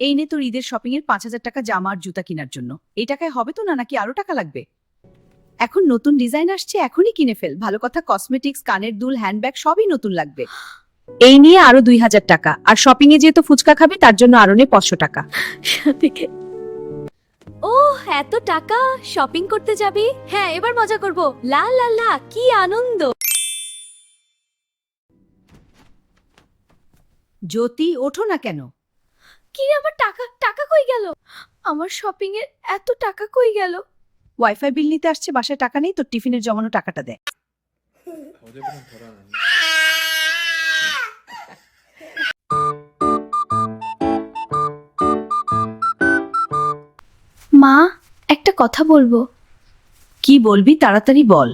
এই নে তোর ঈদের শপিং এর 5,000 টাকা জামা আর জুতা কেনার জন্য। এই টাকায় হবে তো না, নাকি আরো টাকা লাগবে? এখন নতুন ডিজাইন আসছে, এখনই কিনে ফেল। ভালো কথা, কসমেটিক্স, কানের দুল, হ্যান্ডব্যাগ সবই নতুন লাগবে। এই নিয়ে আরো 2,000 টাকা। আর শপিং এ যেহেতু ফুচকা খাবে তার জন্য আরো নে 500 টাকা। ও এত টাকা, শপিং করতে যাবি? হ্যাঁ, এবার মজা করব। লা লা লা, কি আনন্দ। জ্যোতি, ওঠো না কেন? কি রে, আমার টাকা টাকা কই গেল? আমার শপিং এর এত টাকা কই গেল? ওয়াইফাই বিল নিতে আসছে, বাসায় টাকা নেই, তোর টিফিনের জমানো টাকাটা দে। মা, একটা কথা বলবো। কি বলবি, তাড়াতাড়ি বল।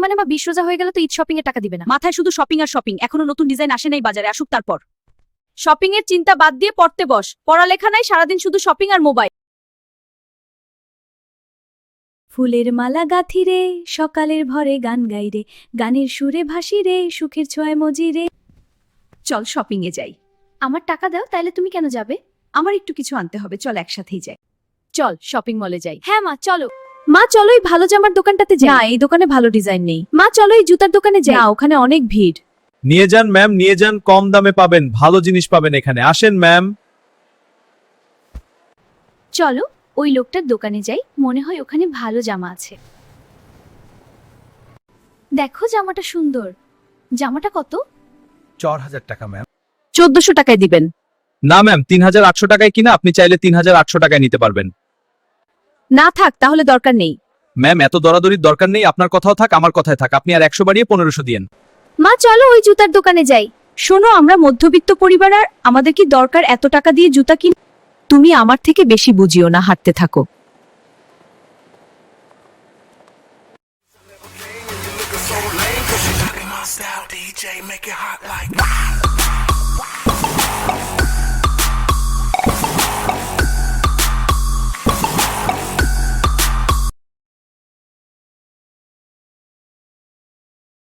মানে মা, 20 রোজা হয়ে গেল তো ঈদ শপিং এর টাকা দিবে না? মাথায় শুধু শপিং আর শপিং, এখনো নতুন ডিজাইন আসে নাই বাজারে, আসুক তারপর। শপিং এর চিন্তা বাদ দিয়ে পড়তে বস। পড়ালেখা নাই, সারাদিন শুধু শপিং আর মোবাইল। ফুলের মালা গাথি রে, সকালের ভরে গান গাই রে, গানের সুরে ভাসি রে, সুখের ছোঁয়ায় মজি রে। চল শপিং এ যাই। আমার টাকা দাও, তাইলে তুমি কেন যাবে? আমার একটু কিছু আনতে হবে, চল একসাথেই যাই। চল শপিং মলে যাই। হ্যাঁ মা, চলো। মা চলো, এই ভালো জামার দোকানটাতে যাই। না, এই দোকানে ভালো ডিজাইন নেই। মা চলো, এই জুতার দোকানে যাই। না, ওখানে অনেক ভিড়। নিয়ে যান ম্যাম, নিয়ে যান, কম দামে পাবেন, ভালো জিনিস পাবেন এখানে, আসেন ম্যাম। চলো ওই লোকটার দোকানে যাই, মনে হয় ওখানে ভালো জামা আছে। দেখো জামাটা সুন্দর। জামাটা কত? 4,000 টাকা ম্যাম। 1400 টাকায় দিবেন। না ম্যাম, 3,800 টাকায় কিনা, আপনি চাইলে 3,800 টাকায় নিতে পারবেন। না থাক, তাহলে দরকার নেই। ম্যাম, এত দরাদরির দরকার নেই, আপনার কথাও থাক, আমার কথায় থাক, আপনি আর 100 বাড়িয়ে 1500 দিয়েন। মা চলো ওই জুতার দোকানে যাই। শোনো, আমরা মধ্যবিত্ত পরিবার, আর আমাদের কি দরকার এত টাকা দিয়ে জুতা কিন? তুমি আমার থেকে বেশি বুঝিও না, হাঁটতে থাকো। So lame, 'cause she talking my style, DJ, make it hot like